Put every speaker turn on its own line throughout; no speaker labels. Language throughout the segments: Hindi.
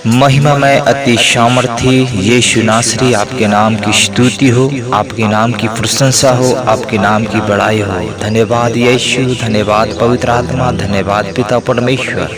महिमामय अति सामर्थी यीशु नासरी, आपके नाम की स्तुति हो, आपके नाम की प्रशंसा हो, आपके नाम की बड़ाई हो। धन्यवाद यीशु, धन्यवाद पवित्र आत्मा, धन्यवाद पिता परमेश्वर।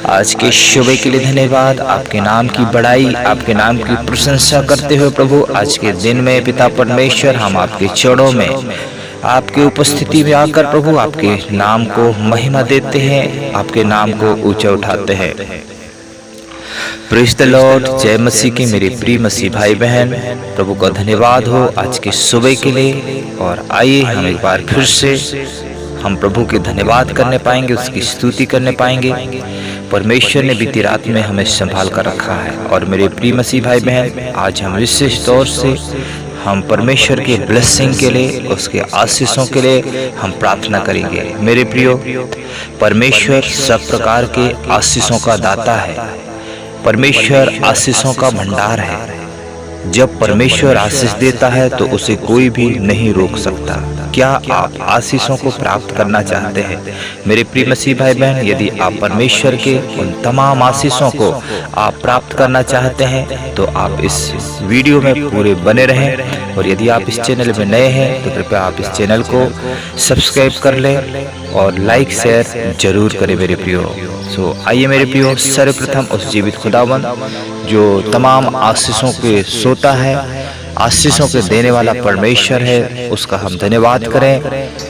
आज के सुबह के लिए धन्यवाद, आपके नाम की बड़ाई, आपके नाम की प्रशंसा करते हुए प्रभु आज के दिन में पिता परमेश्वर हम आपके चरणों में आपकी उपस्थिति में आकर प्रभु आपके नाम को महिमा देते हैं, आपके नाम को ऊंचा उठाते हैं। प्रेज़ द लॉर्ड, जय मसीह की मेरे प्रिय मसीह भाई बहन, प्रभु का धन्यवाद हो आज के सुबह के लिए। और आइए हम एक बार फिर से हम प्रभु के धन्यवाद करने पाएंगे, उसकी स्तुति करने पाएंगे। परमेश्वर ने बीती रात में हमें संभाल कर रखा है। और मेरे प्रिय मसीह भाई बहन, आज हम विशेष तौर से हम परमेश्वर के ब्लेसिंग के लिए, उसके आशीषों के लिए हम प्रार्थना करेंगे। मेरे प्रियो, परमेश्वर सब प्रकार के आशीषों का दाता है, परमेश्वर आशीषों का भंडार है। जब परमेश्वर आशीष देता है तो उसे कोई भी नहीं रोक सकता। क्या आप आशीषों को प्राप्त करना चाहते हैं? मेरे प्रिय मसीह भाई बहन, यदि आप परमेश्वर के उन तमाम आशीषों को आप प्राप्त करना चाहते हैं तो आप इस वीडियो में पूरे बने रहें। और यदि आप इस चैनल में नए हैं तो कृपया आप इस चैनल को सब्सक्राइब कर लें और लाइक शेयर जरूर करें मेरे प्रियो। आइए मेरे प्रियो, सर्वप्रथम उस जीवित खुदावंद जो तमाम आशीषों के सोता है, आशीषों के देने वाला परमेश्वर है, उसका हम धन्यवाद करें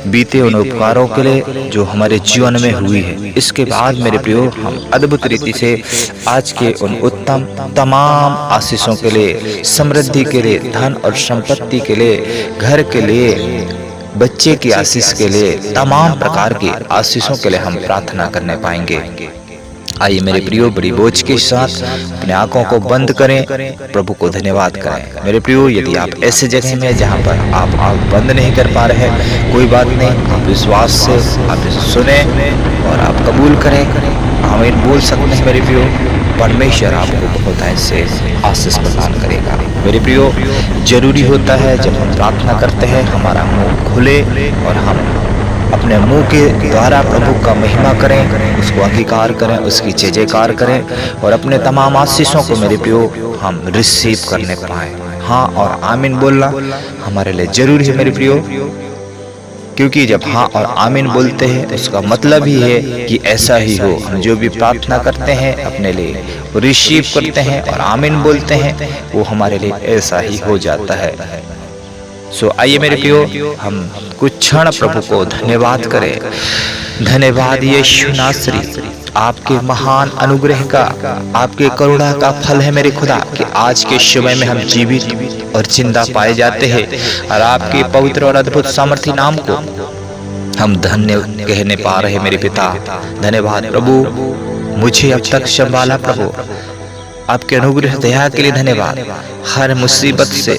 बीते उन उपकारों के लिए जो हमारे जीवन में हुई है। इसके बाद मेरे प्रियो, हम अद्भुत रीति से आज के उन उत्तम तमाम आशीषों के लिए, समृद्धि के लिए, धन और संपत्ति के लिए, घर के लिए, बच्चे की आशीष के लिए, तमाम प्रकार के आशीषों के लिए हम प्रार्थना करने पाएंगे। आइए मेरे प्रियो, बड़ी बोझ के साथ अपने आंखों को बंद करें, प्रभु को धन्यवाद करें। मेरे प्रियो, यदि आप ऐसे जगह में जहां पर आप आंख बंद नहीं कर पा रहे हैं, कोई बात नहीं, आप विश्वास से आप इसे सुने और आप कबूल करें, आमीन बोल सकते हैं। मेरे प्रियो, परमेश्वर आपको बहुत ऐसे आशीष प्रदान करेगा। मेरे प्रियो, जरूरी होता है जब हम प्रार्थना करते हैं हमारा मुंह खुले और हम अपने मुंह के द्वारा प्रभु का महिमा करें, उसको अंगीकार करें, उसकी जय जयकार करें और अपने तमाम आशीषों को मेरे प्रियो हम रिसीव करने पाएं। हाँ और आमीन बोलना हमारे लिए जरूरी है मेरे प्रियो, क्योंकि जब हाँ और आमीन बोलते हैं उसका मतलब ही है कि ऐसा ही हो। हम जो भी प्रार्थना करते हैं अपने लिए वो रिसीव करते हैं और आमीन बोलते हैं, वो हमारे लिए ऐसा ही हो जाता है। आइए मेरे प्रियो, हम कुछ क्षण प्रभु को धन्यवाद करें। धन्यवाद यीशु नासरी, आपके महान अनुग्रह का, आपके करुणा का फल है मेरे खुदा कि आज के समय में हम जीवित और जिंदा पाए जाते हैं और आपके पवित्र और अद्भुत सामर्थी नाम को हम धन्य कहने पा रहे। मेरे पिता धन्यवाद प्रभु, मुझे अब तक संभाला प्रभु, आपके अनुग्रह दया के लिए धन्यवाद। हर मुसीबत से,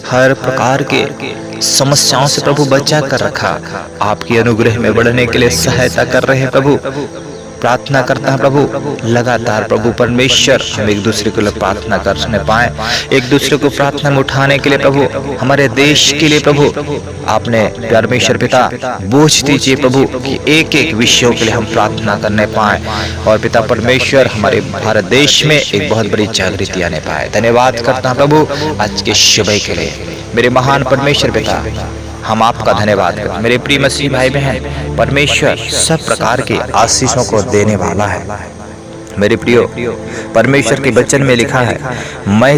हर प्रकार के समस्याओं से प्रभु बचा कर रखा, आपके अनुग्रह में बढ़ने के लिए सहायता कर रहे हैं प्रभु। प्रार्थना करता है प्रभु लगातार प्रभु परमेश्वर, हम एक दूसरे के लिए प्रार्थना करने पाए, एक दूसरे को प्रार्थना में उठाने के लिए प्रभु, हमारे देश के लिए प्रभु आपने परमेश्वर पिता बोझ दीजिए प्रभु कि एक एक विषयों के लिए हम प्रार्थना करने पाए और पिता परमेश्वर हमारे भारत देश में एक बहुत बड़ी जागृति आने पाए। धन्यवाद करता हूं प्रभु आज के सुबह के लिए। मेरे महान परमेश्वर पिता, हम आपका धन्यवाद करते हैं। मेरे प्रिय मसीह भाई बहन, परमेश्वर सब प्रकार के आशीषों को देने वाला है। मेरे प्रियो, परमेश्वर के वचन में लिखा है, मैं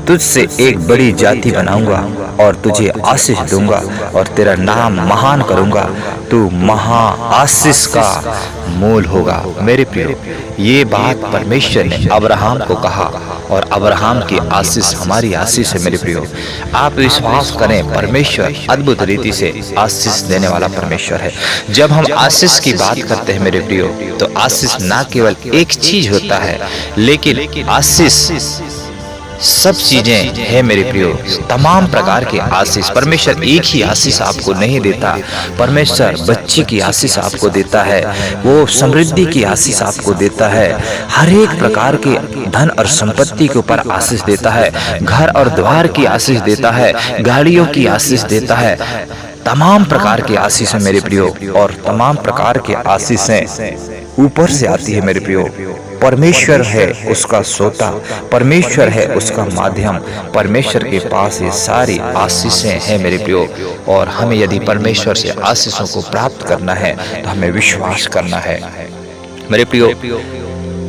तुझसे एक बड़ी जाति बनाऊंगा और तुझे आशीष दूंगा और तेरा नाम महान करूंगा, तू महा आशीष का मूल होगा। मेरे प्रियो, ये बात परमेश्वर ने अब्राहम को कहा और अब्राहम की आशीष हमारी आशीष है। मेरे प्रियो, आप विश्वास करें, परमेश्वर अद्भुत रीति से आशीष देने वाला परमेश्वर है। जब हम आशीष की बात करते हैं मेरे प्रियो, तो आशीष ना केवल एक चीज होता है, लेकिन आशीष सब चीजें है मेरे प्रियो, तमाम प्रकार के आशीष। परमेश्वर एक ही आशीष आपको नहीं देता, परमेश्वर बच्चे की आशीष आपको देता है, वो समृद्धि की आशीष आपको देता है, हर एक प्रकार के धन और संपत्ति के ऊपर आशीष देता है, घर और द्वार की आशीष देता है, गाड़ियों की आशीष देता है, तमाम प्रकार के आशीष है मेरे प्रियो। और तमाम प्रकार के आशीष हैं ऊपर से आती है मेरे प्रियो। परमेश्वर है उसका सोता, परमेश्वर है उसका माध्यम, परमेश्वर के पास ये सारी आशीषें हैं मेरे प्रियो। और हमें यदि परमेश्वर से आशीषों को प्राप्त करना है तो हमें विश्वास करना है मेरे प्रियो।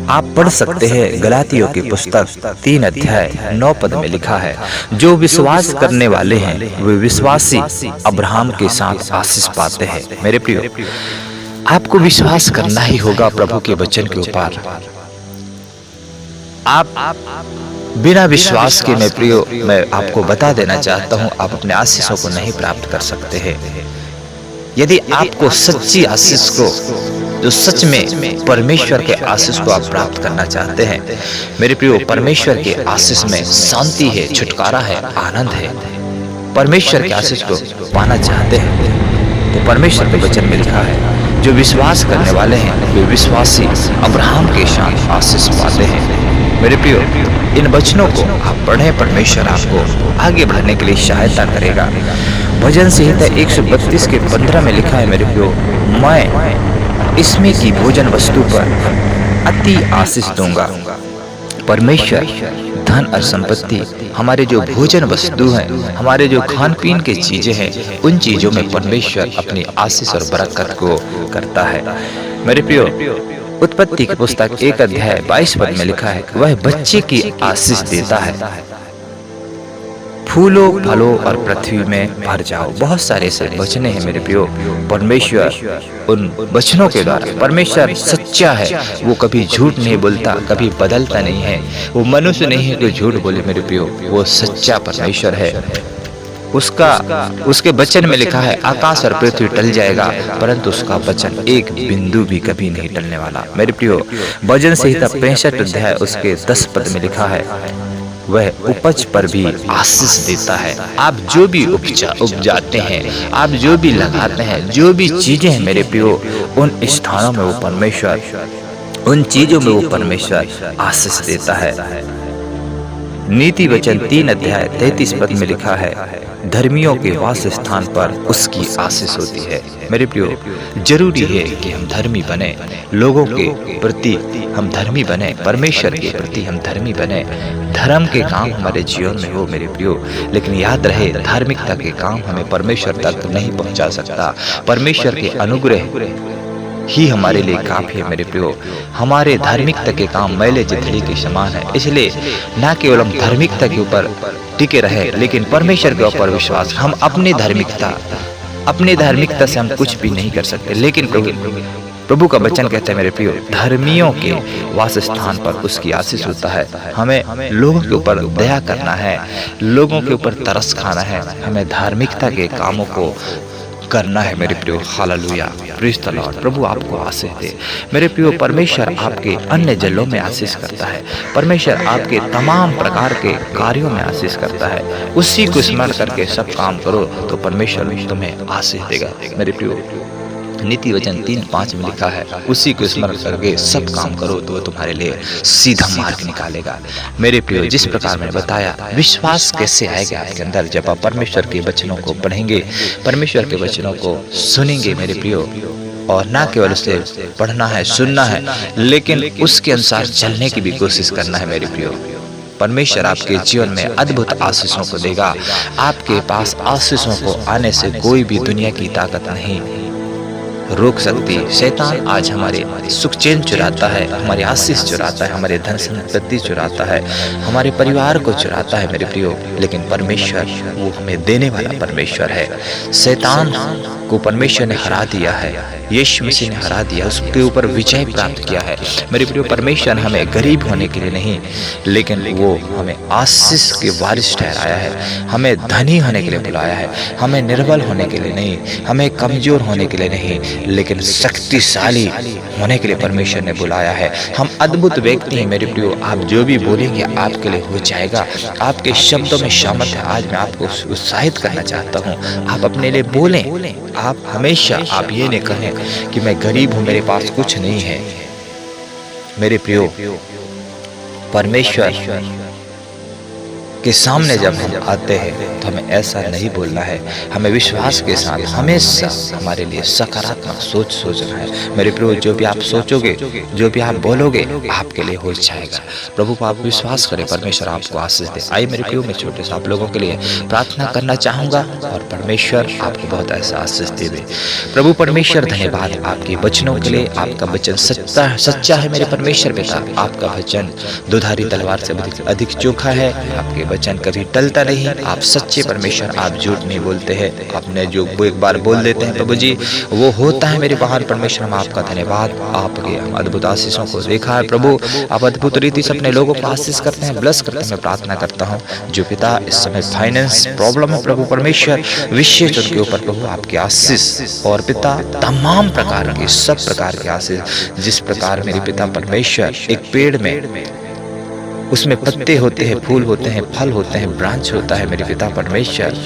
आप पढ़ सकते हैं गलातियों की पुस्तक 3 अध्याय 9 पद में लिखा है, जो विश्वास करने वाले हैं वे विश्वासी अब्राहम के साथ आशीष पाते हैं। मेरे प्रियो, आपको विश्वास करना ही होगा प्रभु के वचन के ऊपर। आप बिना विश्वास के मेरे प्रियो, मैं आपको बता देना चाहता हूं, आप अपने आशीषों को नहीं प्राप्त कर सकते हैं। यदि आपको सच्ची आशीष को, जो सच में परमेश्वर के आशीष को आप प्राप्त करना चाहते हैं मेरे प्रियो, परमेश्वर के आशीष में शांति है, छुटकारा है, आनंद है। परमेश्वर के आशीष को पाना चाहते हैं तो परमेश्वर के वचन में लिखा है, जो विश्वास करने वाले हैं वे विश्वासी अब्राहम के साथ आशीष पाते हैं। मेरे प्रियो, इन वचनों को आप पढ़ें, परमेश्वर आपको आगे बढ़ने के लिए सहायता करेगा। भजन संहिता 132 के 15 में लिखा है मेरे प्रियो, मैं इसमें की भोजन वस्तु पर अति आशीष दूंगा। परमेश्वर धन और संपत्ति, हमारे जो भोजन वस्तु हैं, हमारे जो खान पीन की चीजें हैं, उन चीजों में परमेश्वर अपनी आशीष और बरकत को करता है। मेरे प्रियो, उत्पत्ति की पुस्तक 1 अध्याय 22 पद में लिखा है, वह बच्चे की आशीष देता है, फूलों फलों और पृथ्वी में भर जाओ। बहुत सारे ऐसे वचने हैं मेरे प्रियो। परमेश्वर उन वचनों के द्वारा, परमेश्वर सच्चा है, वो कभी झूठ नहीं बोलता, कभी बदलता नहीं है। वो मनुष्य नहीं है कि झूठ बोले मेरे प्रियो, वो सच्चा परमेश्वर है। उसके वचन में लिखा है, आकाश और पृथ्वी टल जाएगा परंतु उसका वचन एक बिंदु भी कभी नहीं टलने वाला। मेरे प्रियो, भजन संहिता 65 अध्याय उसके 10 पद में लिखा है, वह उपज पर भी आशीष देता है। आप जो भी उपजाते हैं, आप जो भी लगाते हैं, जो भी चीजें हैं मेरे प्रियो, उन स्थानों में वो परमेश्वर, उन चीजों में वो परमेश्वर आशीष देता है। नीति वचन 3 अध्याय 33 पद में लिखा है, धर्मियों के वास स्थान पर उसकी आशीष होती है। मेरे प्रियो, जरूरी है कि हम धर्मी बने, लोगों के प्रति हम धर्मी बने, परमेश्वर के प्रति हम धर्मी बने, धर्म के काम हमारे जीवन में हो मेरे प्रियो। लेकिन याद रहे, धार्मिकता के काम हमें परमेश्वर तक नहीं पहुंचा सकता। परमेश्वर के अनुग्रह ही हमारे लिए काफी है मेरे प्रियो। हमारे धार्मिकता के काम मैले जिथड़ी के समान है। इसलिए न केवल हम धार्मिकता के ऊपर टिके रहे, लेकिन परमेश्वर के ऊपर विश्वास। हम अपनी धार्मिकता से हम कुछ भी नहीं कर सकते, लेकिन प्रभु का वचन कहते हैं मेरे प्रियो, धर्मियों के वास स्थान पर उसकी आशीष होता है। हमें लोगों के ऊपर दया करना है, लोगों के ऊपर तरस खाना है, हमें धार्मिकता के कामों को करना है मेरे प्रियो। Hallelujah, praise the lord. प्रभु आपको आशीष दे मेरे प्रियो। परमेश्वर आपके अन्य जलों में आशीष करता है, परमेश्वर आपके तमाम प्रकार के कार्यों में आशीष करता है। उसी को स्मरण करके सब काम करो तो परमेश्वर तुम्हें आशीष देगा मेरे प्रियो। नीति वचन 3:5 में लिखा है, उसी को स्मरण करके सब काम करो तो वो तुम्हारे लिए सीधा मार्ग निकालेगा। मेरे प्रियो, जिस प्रकार मैंने बताया, विश्वास कैसे आएगा आपके अंदर, जब आप परमेश्वर के वचनों को पढ़ेंगे, परमेश्वर के वचनों को सुनेंगे मेरे प्रियो। और ना केवल उसे पढ़ना है, सुनना है, लेकिन उसके अनुसार चलने की भी कोशिश करना है मेरे प्रियो। परमेश्वर आपके जीवन में अद्भुत आशीषों को देगा। आपके पास आशीषों को आने से कोई भी दुनिया की ताकत नहीं रोक सकती। शैतान आज हमारे सुख चैन चुराता है, हमारे आशीष चुराता है, हमारे धन संपत्ति चुराता है, हमारे परिवार को चुराता है मेरे प्रियो। लेकिन परमेश्वर वो हमें देने वाला परमेश्वर है। शैतान को परमेश्वर ने हरा दिया है, यीशु मसीह ने हरा दिया, उसके ऊपर विजय प्राप्त किया है मेरे प्रियो। परमेश्वर ने हमें गरीब होने के लिए नहीं, लेकिन वो हमें आशीष के वारिस ठहराया है, हमें धनी होने के लिए बुलाया है, हमें निर्बल होने के लिए नहीं, हमें कमजोर होने के लिए नहीं, लेकिन शक्तिशाली होने के लिए परमेश्वर ने बुलाया है। हम अद्भुत व्यक्ति हैं मेरे प्रियो। आप जो भी बोलेंगे आपके लिए हो जाएगा। आपके शब्दों में सामर्थ है। आज मैं आपको उत्साहित करना चाहता हूँ, आप अपने लिए बोलें। आप हमेशा आप ये नहीं कहें कि मैं गरीब हूँ, मेरे पास कुछ नहीं है। मेरे प्रियो, परमेश्वर के सामने जब हम आते हैं तो हमें ऐसा नहीं बोलना है, हमें विश्वास के साथ हमेशा हमारे लिए सकारात्मक सोच सोचना है। मेरे प्रियो, जो भी आप सोचोगे, जो भी आप बोलोगे, आपके लिए हो जाएगा। प्रभु पर आप विश्वास करें, परमेश्वर आपको आशीष दे। आइए मेरे प्रियो, मैं छोटे से आप लोगों के लिए प्रार्थना करना चाहूँगा और परमेश्वर आपको बहुत ऐसा आशीष दे। प्रभु परमेश्वर, धन्यवाद आपके वचनों के लिए। आपका वचन सच्चा है मेरे परमेश्वर पिता। आपका वचन दुधारी तलवार से अधिक चोखा है। आपके वचन कभी टलता नहीं। आप सच्चे परमेश्वर, आप झूठ नहीं बोलते हैं। आपने जो वो एक बार बोल देते हैं प्रभु जी, वो होता है मेरे महान परमेश्वर। हम आपका धन्यवाद, आपके अद्भुत आशीषों को देखा है प्रभु। आप अद्भुत रीति से अपने लोगों को आशीष करते हैं, ब्लेस करते हैं। मैं प्रार्थना करता हूँ जो पिता इस समय फाइनेंस प्रॉब्लम है प्रभु परमेश्वर, विशेष उनके ऊपर प्रभु आपकी आशीष, और पिता तमाम प्रकार के, सब प्रकार के आशीष। जिस प्रकार मेरे पिता परमेश्वर एक पेड़ में उसमें पत्ते होते हैं, फूल होते हैं, फल होते हैं, ब्रांच होता है मेरे पिता परमेश्वर,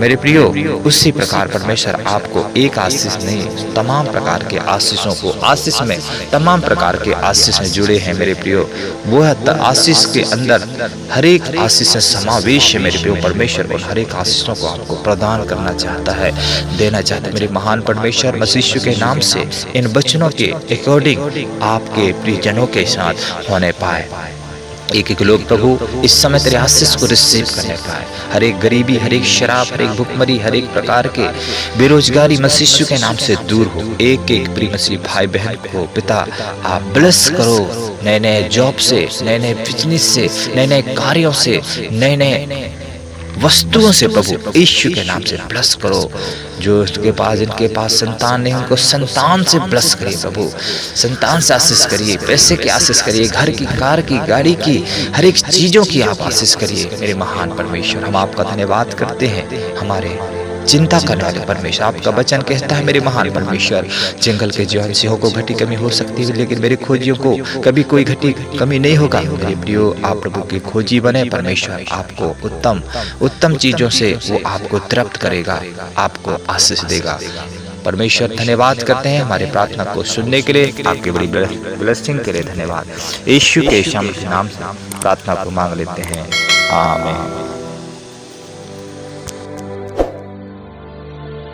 मेरे प्रियो, उसी प्रकार परमेश्वर आपको एक आशीष नहीं, तमाम प्रकार के आशीषों को, आशीष में तमाम प्रकार के आशीष में जुड़े हैं मेरे प्रियो। वो आशीष के अंदर हर एक आशीष से समावेश है मेरे प्रियो परमेश्वर, और हर एक आशीषों को आपको प्रदान करना चाहता है, देना चाहता है मेरे महान परमेश्वर। मसीह के नाम से इन वचनों के अकॉर्डिंग आपके प्रियजनों के साथ होने पाए। एक एक लोग प्रभु इस समय तेरे आशीष को रिसीव करने पाए। हर एक गरीबी, हर एक शराब, हर एक भुखमरी, हर एक प्रकार के बेरोजगारी मसीह के नाम से दूर हो। एक एक प्रिय मसीह भाई बहन को पिता आप ब्लेस करो, नए नए जॉब से, नए नए बिजनेस से, नए नए कार्यों से, नए नए वस्तुओं से प्रभु यीशु के नाम से ब्लेस करो। जो उसके पास, जिनके पास संतान नहीं, उनको संतान से ब्लेस करिए प्रभु, संतान से आशीष करिए, पैसे की आशीष करिए, घर की, कार की, गाड़ी की, हर एक चीजों की आप आशीष करिए मेरे महान परमेश्वर। हम आपका धन्यवाद करते हैं, हमारे चिंता करने वाले परमेश्वर। आपका वचन कहता है मेरे महान परमेश्वर, जंगल के जीवन सिंहों को घटी कमी हो सकती है, लेकिन मेरे खोजियों को कभी कोई घटी कमी नहीं होगा। मेरे प्रियो, आप प्रभु के खोजी बने परमेश्वर, आपको उत्तम उत्तम चीजों से वो आपको तृप्त करेगा, आपको आशीष देगा परमेश्वर। धन्यवाद करते हैं हमारे प्रार्थना को सुनने के लिए, आपके बड़ी ब्लेसिंग के लिए धन्यवाद। यीशु के नाम से प्रार्थना को मांग लेते हैं, आमीन।